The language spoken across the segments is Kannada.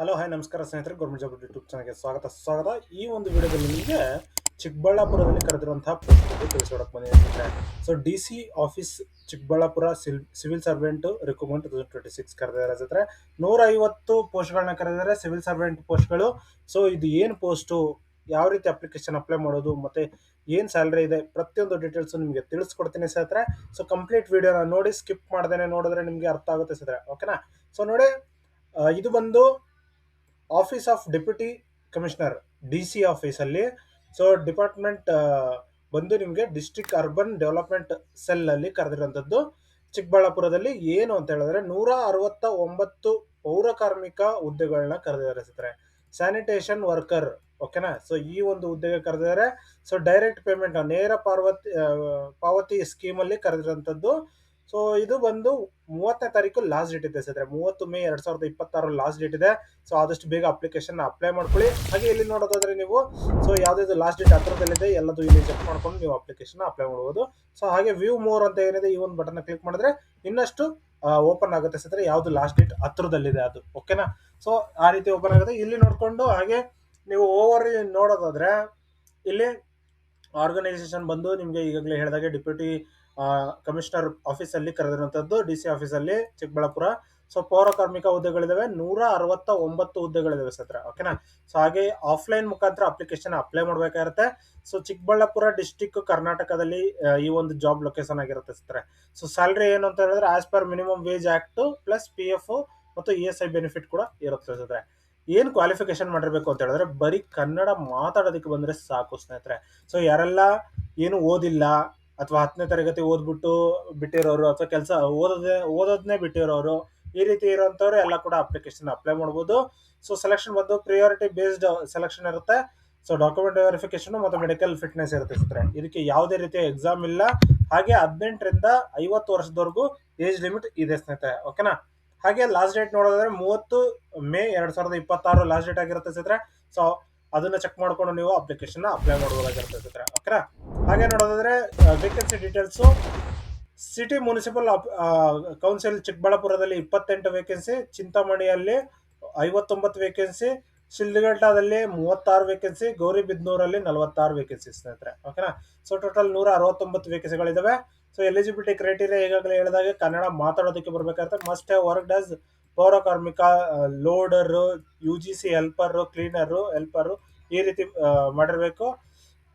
ಹಲೋ ಹಾಯ್ ನಮಸ್ಕಾರ ಸ್ನೇಹಿತರೆ, ಗೌರ್ಮೆಂಟ್ ಜಾಬ್ ಯೂಟ್ಯೂಬ್ ಚಾನಲ್ಗೆ ಸ್ವಾಗತ. ಈ ಒಂದು ವಿಡಿಯೋದಲ್ಲಿ ನಿಮಗೆ ಚಿಕ್ಕಬಳ್ಳಾಪುರದಲ್ಲಿ ಕರೆದಿರುವಂತಹ ಪೋಸ್ಟ್ ಬಗ್ಗೆ ತಿಳಿಸೋಡಕ್ಕೆ ಬಂದಿದೆ. So DC office Chikkaballapur civil servant recruitment 2026 ಕರೆದಿದ್ದಾರೆ ಸ್ನೇಹಿತರೆ. 150 ಪೋಸ್ಟ್ಗಳನ್ನ ಕರೆದಿದ್ದಾರೆ, ಸಿವಿಲ್ ಸರ್ವೆಂಟ್ ಪೋಸ್ಟ್ಗಳು. ಸೊ ಇದು ಏನು ಪೋಸ್ಟು, ಯಾವ ರೀತಿ ಅಪ್ಲಿಕೇಶನ್ ಅಪ್ಲೈ ಮಾಡೋದು, ಮತ್ತೆ ಏನು ಸ್ಯಾಲರಿ ಇದೆ, ಪ್ರತಿಯೊಂದು ಡೀಟೇಲ್ಸ್ ನಿಮಗೆ ತಿಳಿಸ್ಕೊಡ್ತೀನಿ ಸ್ನೇಹಿತರೆ. ಸೊ ಕಂಪ್ಲೀಟ್ ವಿಡಿಯೋನ ನೋಡಿ, ಸ್ಕಿಪ್ ಮಾಡ್ದೇನೆ ನೋಡಿದ್ರೆ ನಿಮಗೆ ಅರ್ಥ ಆಗುತ್ತೆ ಸ್ನೇಹಿತರೆ. ಓಕೆನಾ? ಸೊ ನೋಡಿ, ಇದು ಬಂದು office of deputy commissioner DC ಆಫೀಸಲ್ಲಿ. ಸೊ ಡಿಪಾರ್ಟ್ಮೆಂಟ್ ಬಂದು ನಿಮಗೆ ಡಿಸ್ಟ್ರಿಕ್ಟ್ ಅರ್ಬನ್ ಡೆವಲಪ್ಮೆಂಟ್ ಸೆಲ್ ಅಲ್ಲಿ ಕರೆದಿರುವಂಥದ್ದು. ಚಿಕ್ಕಬಳ್ಳಾಪುರದಲ್ಲಿ ಏನು ಅಂತ ಹೇಳಿದ್ರೆ 169 ಪೌರ ಕಾರ್ಮಿಕ ಹುದ್ದೆಗಳನ್ನ ಕರೆದಿದ್ದಾರೆ ಸ್ನೇಹಿತರೆ. ಸ್ಯಾನಿಟೇಷನ್ ವರ್ಕರ್, ಓಕೆನಾ? ಸೊ ಈ ಒಂದು ಹುದ್ದೆಗೆ ಕರೆದಿದ್ದಾರೆ. ಸೊ ಡೈರೆಕ್ಟ್ ಪೇಮೆಂಟ್, ನೇರ ಪಾವತಿ ಸ್ಕೀಮ್ ಅಲ್ಲಿ ಕರೆದಿರುವಂಥದ್ದು. ಸೊ ಇದು ಬಂದು 30ನೇ ತಾರೀಕು ಲಾಸ್ಟ್ ಡೇಟ್ ಇದೆ ಸ್ನೇಹಿತರೆ. 30 ಮೇ 2026 ಲಾಸ್ಟ್ ಡೇಟ್ ಇದೆ. ಸೊ ಆದಷ್ಟು ಬೇಗ ಅಪ್ಲಿಕೇಶನ್ ಅಪ್ಲೈ ಮಾಡ್ಕೊಳ್ಳಿ. ಹಾಗೆ ಇಲ್ಲಿ ನೋಡೋದಾದ್ರೆ ನೀವು, ಸೊ ಯಾವ್ದು ಲಾಸ್ಟ್ ಡೇಟ್ ಹತ್ರದಲ್ಲಿದೆ ಎಲ್ಲದು ಇಲ್ಲಿ ಚೆಕ್ ಮಾಡ್ಕೊಂಡು ನೀವು ಅಪ್ಲಿಕೇಶನ್ ಅಪ್ಲೈ ಮಾಡಬಹುದು. ಸೊ ಹಾಗೆ ವ್ಯೂ ಮೋರ್ ಅಂತ ಏನಿದೆ, ಈ ಒಂದು ಬಟನ್ ಕ್ಲಿಕ್ ಮಾಡಿದ್ರೆ ಇನ್ನಷ್ಟು ಓಪನ್ ಆಗುತ್ತೆ ಸ್ನೇಹಿತರೆ, ಯಾವ್ದು ಲಾಸ್ಟ್ ಡೇಟ್ ಹತ್ರದಲ್ಲಿದೆ ಅದು. ಓಕೆನಾ? ಸೊ ಆ ರೀತಿ ಓಪನ್ ಆಗುತ್ತೆ. ಇಲ್ಲಿ ನೋಡ್ಕೊಂಡು ಹಾಗೆ ನೀವು ಓವರ್ ನೋಡೋದಾದ್ರೆ, ಇಲ್ಲಿ ಆರ್ಗನೈಸೇಷನ್ ಬಂದು ನಿಮಗೆ ಈಗಾಗಲೇ ಹೇಳಿದಾಗೆ ಡೆಪ್ಯೂಟಿ ಕಮಿಷನರ್ ಆಫೀಸಲ್ಲಿ ಕರೆದಿರುವಂಥದ್ದು, DC ಆಫೀಸಲ್ಲಿ ಚಿಕ್ಕಬಳ್ಳಾಪುರ. ಸೊ ಪೌರ ಕಾರ್ಮಿಕ ಹುದ್ದೆಗಳಿದಾವೆ, 169 ಹುದ್ದೆಗಳಿದಾವೆ ಸ್ನೇಹಿತರೆ. ಓಕೆನಾ? ಸೊ ಹಾಗೆ ಆಫ್ಲೈನ್ ಮುಖಾಂತರ ಅಪ್ಲಿಕೇಶನ್ ಅಪ್ಲೈ ಮಾಡಬೇಕಾಗಿರುತ್ತೆ. ಸೊ ಚಿಕ್ಕಬಳ್ಳಾಪುರ ಡಿಸ್ಟಿಕ್ ಕರ್ನಾಟಕದಲ್ಲಿ ಈ ಒಂದು ಜಾಬ್ ಲೊಕೇಶನ್ ಆಗಿರುತ್ತೆ ಸ್ನೇಹಿತರೆ. ಸೊ ಸ್ಯಾಲರಿ ಏನು ಅಂತ ಹೇಳಿದ್ರೆ, as per minimum wage act plus PF ಮತ್ತು ESI ಬೆನಿಫಿಟ್ ಕೂಡ ಇರುತ್ತೆ ಸ್ನೇಹಿತರೆ. ಏನು ಕ್ವಾಲಿಫಿಕೇಶನ್ ಮಾಡಿರ್ಬೇಕು ಅಂತ ಹೇಳಿದ್ರೆ, ಬರೀ ಕನ್ನಡ ಮಾತಾಡೋದಕ್ಕೆ ಬಂದ್ರೆ ಸಾಕು ಸ್ನೇಹಿತರೆ. ಸೊ ಯಾರೆಲ್ಲ ಏನು ಓದಿಲ್ಲ, ಅಥವಾ 10ನೇ ತರಗತಿ ಓದ್ಬಿಟ್ಟು ಬಿಟ್ಟಿರೋರು, ಅಥವಾ ಕೆಲಸ ಓದೋದನ್ನೇ ಬಿಟ್ಟಿರೋರು, ಈ ರೀತಿ ಇರೋಂಥವ್ರು ಎಲ್ಲ ಕೂಡ ಅಪ್ಲಿಕೇಶನ್ ಅಪ್ಲೈ ಮಾಡ್ಬೋದು. ಸೊ ಸೆಲೆಕ್ಷನ್ ಬಂದು ಪ್ರಿಯಾರಿಟಿ ಬೇಸ್ಡ್ ಸೆಲೆಕ್ಷನ್ ಇರುತ್ತೆ. ಸೊ ಡಾಕ್ಯುಮೆಂಟ್ ವೆರಿಫಿಕೇಶನ್ ಮತ್ತು ಮೆಡಿಕಲ್ ಫಿಟ್ನೆಸ್ ಇರುತ್ತೆ ಸ್ನೇಹಿತರೆ. ಇದಕ್ಕೆ ಯಾವುದೇ ರೀತಿಯ ಎಕ್ಸಾಮ್ ಇಲ್ಲ. ಹಾಗೆ 18ರಿಂದ 50 ವರ್ಷದವರೆಗೂ ಏಜ್ ಲಿಮಿಟ್ ಇದೆ ಸ್ನೇಹಿತರೆ. ಓಕೆನಾ? ಹಾಗೆ ಲಾಸ್ಟ್ ಡೇಟ್ ನೋಡೋದಾದ್ರೆ 30 ಮೇ 2026 ಲಾಸ್ಟ್ ಡೇಟ್ ಆಗಿರುತ್ತೆ ಸ್ನೇಹಿತರೆ. ಸೊ ಅದನ್ನ ಚೆಕ್ ಮಾಡ್ಕೊಂಡು ನೀವು ಅಪ್ಲಿಕೇಶನ್ ಅಪ್ಲೈ ಮಾಡಬಹುದಾಗಿರುತ್ತೆ ಸ್ನೇಹಿತರೆ. ಓಕೆನಾ? ಹಾಗೆ ನೋಡೋದಾದ್ರೆ vacancy details, city municipal council ಚಿಕ್ಕಬಳ್ಳಾಪುರದಲ್ಲಿ 28 ವೇಕೆನ್ಸಿ, ಚಿಂತಾಮಣಿಯಲ್ಲಿ 59 ವೇಕೆನ್ಸಿ, ಶಿಲ್ಘಟ್ಟದಲ್ಲಿ 36 ವೇಕೆನ್ಸಿ, ಗೌರಿಬಿದನೂರಲ್ಲಿ 46 ವೇಕೆನ್ಸಿ ಸ್ನೇಹಿತರೆ. ಓಕೆನಾ? ಸೊ ಟೋಟಲ್ 169 ವೇಕೆನ್ಸಿಗಳಿದಾವೆ. ಸೊ ಎಲಿಜಿಬಿಲಿಟಿ ಕ್ರೈಟೀರಿಯಾ ಈಗಾಗಲೇ ಹೇಳಿದಾಗೆ ಕನ್ನಡ ಮಾತಾಡೋದಕ್ಕೆ ಬರಬೇಕಾಗುತ್ತೆ. ಮಸ್ಟ್ ಹ್ಯಾವ್ ವರ್ಕ್ಡ್ ಆಸ್ ಪೌರ ಕಾರ್ಮಿಕ, loader, UGC helper, cleaner helper, ಈ ರೀತಿ ಮಾಡಿರ್ಬೇಕು.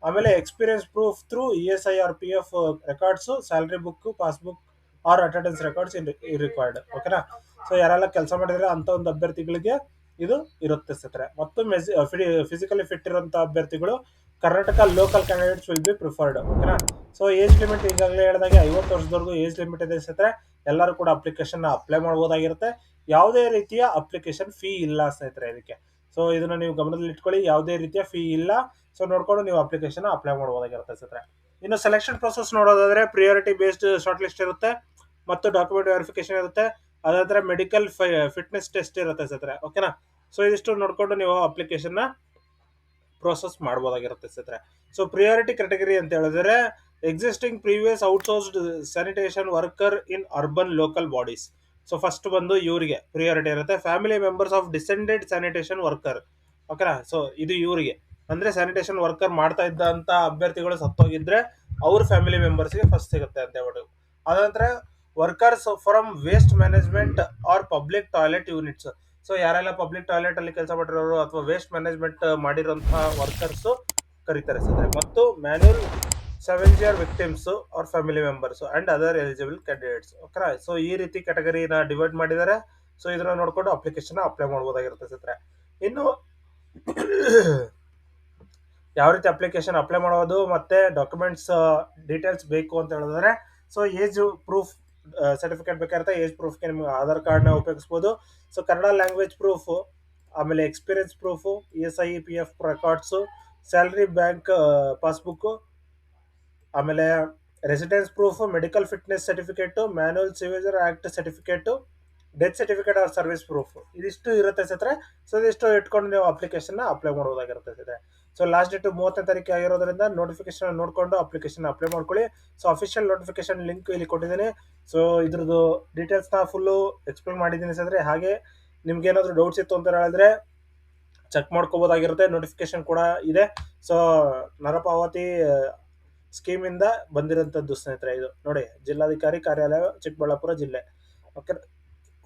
ಆಮೇಲೆ experience proof through ESI or PF records, salary book, passbook or attendance records required. ಓಕೆನಾ? ಸೊ ಯಾರೆಲ್ಲ ಕೆಲಸ ಮಾಡಿದ್ರೆ ಅಂತ ಒಂದು ಅಭ್ಯರ್ಥಿಗಳಿಗೆ ಇದು ಇರುತ್ತೆ ಸ್ನೇಹಿತರೆ. ಮತ್ತು ಫಿಸಿಕಲಿ ಫಿಟ್ ಇರುವಂತಹ ಅಭ್ಯರ್ಥಿಗಳು Karnataka local candidates will be preferred. ಓಕೆನಾ? ಸೊ ಏಜ್ ಲಿಮಿಟ್ ಈಗಾಗಲೇ ಹೇಳಿದಾಗೆ 50 ವರ್ಷದವರೆಗೂ ಏಜ್ ಲಿಮಿಟ್ ಇದೆ ಸ್ನೇಹಿತರೆ. ಎಲ್ಲರೂ ಕೂಡ ಅಪ್ಲಿಕೇಶನ್ ಅಪ್ಲೈ ಮಾಡಬಹುದಾಗಿರುತ್ತೆ. ಯಾವುದೇ ರೀತಿಯ ಅಪ್ಲಿಕೇಶನ್ ಫೀ ಇಲ್ಲ ಸ್ನೇಹಿತರೆ ಇದಕ್ಕೆ. ಸೊ ಇದನ್ನ ನೀವು ಗಮನದಲ್ಲಿ ಇಟ್ಕೊಳ್ಳಿ, ಯಾವುದೇ ರೀತಿಯ ಫೀ ಇಲ್ಲ. ಸೊ ನೋಡ್ಕೊಂಡು ನೀವು ಅಪ್ಲಿಕೇಶನ್ ಅಪ್ಲೈ ಮಾಡಬಹುದಾಗಿರುತ್ತೆ ಸ್ನೇಹಿತರೆ. ಇನ್ನು ಸೆಲೆಕ್ಷನ್ ಪ್ರೊಸೆಸ್ ನೋಡೋದಾದ್ರೆ, ಪ್ರಿಯಾರಿಟಿ ಬೇಸ್ಡ್ ಶಾರ್ಟ್ ಲಿಸ್ಟ್ ಇರುತ್ತೆ, ಮತ್ತು ಡಾಕ್ಯುಮೆಂಟ್ ವೆರಿಫಿಕೇಶನ್ ಇರುತ್ತೆ. ಅದಾದ್ರೆ ಮೆಡಿಕಲ್ ಫಿಟ್ನೆಸ್ ಟೆಸ್ಟ್ ಇರುತ್ತೆ ಸ್ನೇಹಿತರೆ. ಓಕೆನಾ? ಸೊ ಇದಿಷ್ಟು ನೋಡ್ಕೊಂಡು ನೀವು ಅಪ್ಲಿಕೇಶನ್ ಪ್ರೋಸೆಸ್ ಮಾಡಬಹುದಾಗಿರುತ್ತೆ ಸ್ನೇಹಿತರೆ. ಸೊ ಪ್ರಿಯಾರಿಟಿ ಕ್ಯಾಟಗರಿ ಅಂತ ಹೇಳಿದ್ರೆ, existing previous outsourced sanitation worker in urban local bodies. So first ಬಂದು ಇವರಿಗೆ ಪ್ರಿಯಾರಿಟಿ ಇರುತ್ತೆ. Family members of descended sanitation worker. ಓಕೆನಾ? ಸೊ ಇದು ಇವರಿಗೆ ಅಂದ್ರೆ ಸ್ಯಾನಿಟೇಷನ್ ವರ್ಕರ್ ಮಾಡ್ತಾ ಇದ್ದಂತ ಅಭ್ಯರ್ಥಿಗಳು ಸತ್ತೋಗಿದ್ರೆ ಅವ್ರ ಫ್ಯಾಮಿಲಿ ಮೆಂಬರ್ಸ್ಗೆ ಫಸ್ಟ್ ಸಿಗುತ್ತೆ ಅಂತ ಹೇಳ್ಬಿಟ್ಟು. ಅದಂತರ workers from waste management or public toilet units. So ಯಾರೆಲ್ಲ ಪಬ್ಲಿಕ್ ಟಾಯ್ಲೆಟ್ ಅಲ್ಲಿ ಕೆಲಸ ಮಾಡಿರೋರು ಅಥವಾ ವೇಸ್ಟ್ ಮ್ಯಾನೇಜ್ಮೆಂಟ್ ಮಾಡಿರೋಂತಹ ವರ್ಕರ್ಸ್ ಕರೀತಾರೆ ಸ್ನೇಹಿತರೆ. ಮತ್ತು manual scavenger victims or family members and other eligible candidates. ಓಕೆನಾ? ಸೊ ಈ ರೀತಿ ಕ್ಯಾಟಗರಿನ ಡಿವೈಡ್ ಮಾಡಿದ್ದಾರೆ. ಸೊ ಇದನ್ನ ನೋಡ್ಕೊಂಡು ಅಪ್ಲಿಕೇಶನ್ ಅಪ್ಲೈ ಮಾಡಬಹುದಾಗಿರುತ್ತೆ ಸ್ನೇಹಿತರೆ. ಇನ್ನು ಯಾವ ರೀತಿ ಅಪ್ಲಿಕೇಶನ್ ಅಪ್ಲೈ ಮಾಡೋದು ಮತ್ತೆ ಡಾಕ್ಯುಮೆಂಟ್ಸ್ ಡೀಟೇಲ್ಸ್ ಬೇಕು ಅಂತ ಹೇಳಿದ್ರೆ, ಸೊ ಏಜ್ ಪ್ರೂಫ್ ಸರ್ಟಿಫಿಕೇಟ್ ಬೇಕಾಗಿರುತ್ತೆ. ಏಜ್ ಪ್ರೂಫ್ಗೆ ನಿಮ್ಗೆ ಆಧಾರ್ ಕಾರ್ಡ್ನ ಉಪಯೋಗಿಸ್ಬೋದು. ಸೊ ಕನ್ನಡ ಲ್ಯಾಂಗ್ವೇಜ್ ಪ್ರೂಫ್, ಆಮೇಲೆ ಎಕ್ಸ್ಪೀರಿಯನ್ಸ್ ಪ್ರೂಫು, ESI PF ರೆಕಾರ್ಡ್ಸು, ಸ್ಯಾಲರಿ ಬ್ಯಾಂಕ್ ಪಾಸ್ಬುಕ್, ಆಮೇಲೆ residence proof, medical fitness certificate, manual ಸಿವಿಜರ್ act certificate, death certificate or service proof, ಇದಿಷ್ಟು ಇರುತ್ತೆ ಸ್ನೇಹಿತರೆ. ಸೊ ಇದಿಷ್ಟು ಇಟ್ಕೊಂಡು ನೀವು ಅಪ್ಲಿಕೇಶನ್ ಅಪ್ಲೈ ಮಾಡಬಹುದಾಗಿರುತ್ತೆ ಸ್ನೇಹಿತರೆ. ಸೊ ಲಾಸ್ಟ್ ಡೇಟ್ 30ನೇ ತಾರೀಕು ಆಗಿರೋದ್ರಿಂದ ನೋಟಿಫಿಕೇಶನ್ ನೋಡಿಕೊಂಡು ಅಪ್ಲಿಕೇಶನ್ ಅಪ್ಲೈ ಮಾಡ್ಕೊಳ್ಳಿ. ಸೊ ಅಫಿಷಿಯಲ್ ನೋಟಿಫಿಕೇಶನ್ ಲಿಂಕ್ ಇಲ್ಲಿ ಕೊಟ್ಟಿದ್ದೀನಿ. ಸೊ ಇದ್ರದ್ದು ಡೀಟೇಲ್ಸ್ನ ಫುಲ್ಲು ಎಕ್ಸ್ಪ್ಲೇನ್ ಮಾಡಿದ್ದೀನಿ ಸ್ನೇಹಿತರೆ. ಹಾಗೆ ನಿಮ್ಗೆ ಏನಾದರೂ ಡೌಟ್ಸ್ ಇತ್ತು ಅಂತ ಹೇಳಿದ್ರೆ ಚೆಕ್ ಮಾಡ್ಕೋಬೋದಾಗಿರುತ್ತೆ. ನೋಟಿಫಿಕೇಶನ್ ಕೂಡ ಇದೆ. ಸೊ ನರಪಾವತಿ ಸ್ಕೀಮಿಂದ ಬಂದಿರೋಂಥದ್ದು ಸ್ನೇಹಿತರೆ. ಇದು ನೋಡಿ, ಜಿಲ್ಲಾಧಿಕಾರಿ ಕಾರ್ಯಾಲಯ ಚಿಕ್ಕಬಳ್ಳಾಪುರ ಜಿಲ್ಲೆ. ಓಕೆ,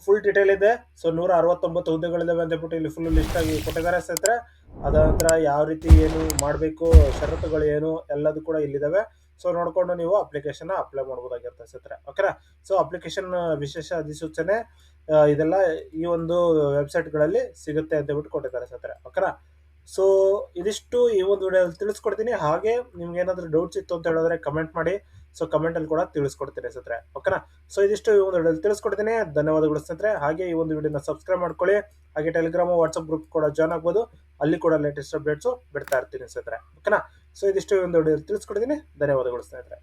ಫುಲ್ ಡೀಟೇಲ್ ಇದೆ. ಸೊ 169 ಹುದ್ದೆಗಳಿದಾವೆ ಅಂತ ಹೇಳ್ಬಿಟ್ಟು ಇಲ್ಲಿ ಫುಲ್ ಲಿಸ್ಟ್ ಆಗಿ ಕೊಟ್ಟಿದ್ದಾರೆ ಸ್ನೇಹಿತರೆ. ಅದ ನಂತರ ಯಾವ ರೀತಿ ಏನು ಮಾಡಬೇಕು, ಷರತ್ತುಗಳು ಏನು, ಎಲ್ಲದೂ ಕೂಡ ಇಲ್ಲಿದ್ದಾವೆ. ಸೊ ನೋಡ್ಕೊಂಡು ನೀವು ಅಪ್ಲಿಕೇಶನ್ ಅಪ್ಲೈ ಮಾಡ್ಬೋದಾಗಿರುತ್ತೆ ಸ್ನೇಹಿತರೆ. ಓಕೆನಾ. ಸೊ ಅಪ್ಲಿಕೇಶನ್ ವಿಶೇಷ ಅಧಿಸೂಚನೆ ಇದೆಲ್ಲ ಈ ಒಂದು ವೆಬ್ಸೈಟ್ಗಳಲ್ಲಿ ಸಿಗುತ್ತೆ ಅಂತ ಹೇಳ್ಬಿಟ್ಟು ಕೊಟ್ಟಿದ್ದಾರೆ ಸ್ನೇಹಿತರೆ. ಓಕೆನಾ. ಸೊ ಇದಿಷ್ಟು ಈ ಒಂದು ವಿಡಿಯೋದಲ್ಲಿ ತಿಳಿಸ್ಕೊಡ್ತೀನಿ. ಹಾಗೆ ನಿಮ್ಗೆ ಏನಾದರೂ ಡೌಟ್ಸ್ ಇತ್ತು ಅಂತ ಹೇಳಿದ್ರೆ ಕಮೆಂಟ್ ಮಾಡಿ. ಸೊ ಕಮೆಂಟಲ್ಲಿ ಕೂಡ ತಿಳಿಸ್ಕೊಡ್ತೀನಿ ಸ್ನೇಹಿತರೆ. ಓಕೆನಾ. ಸೊ ಇದಿಷ್ಟು ಈ ಒಂದು ವಿಡಿಯೋದಲ್ಲಿ ತಿಳಿಸ್ಕೊಡ್ತೀನಿ. ಧನ್ಯವಾದಗಳು ಸ್ನೇಹಿತರೆ. ಹಾಗೆ ಈ ಒಂದು ವಿಡಿಯೋನ ಸಬ್ಸ್ಕ್ರೈಬ್ ಮಾಡ್ಕೊಳ್ಳಿ. ಹಾಗೆ ಟೆಲಿಗ್ರಾಮ್, ವಾಟ್ಸಪ್ ಗ್ರೂಪ್ ಕೂಡ ಜಾಯ್ನ್ ಆಗ್ಬೋದು. ಅಲ್ಲಿ ಕೂಡ ಲೇಟೆಸ್ಟ್ ಅಪ್ಡೇಟ್ಸು ಬಿಡ್ತಾ ಇರ್ತೀನಿ ಸ್ನೇಹಿತರೆ. ಓಕೆನಾ. ಸೊ ಇದಿಷ್ಟು ಈ ಒಂದು ವಿಡಿಯೋದಲ್ಲಿ ತಿಳಿಸ್ಕೊಡ್ತೀನಿ. ಧನ್ಯವಾದಗಳು ಸ್ನೇಹಿತರೆ.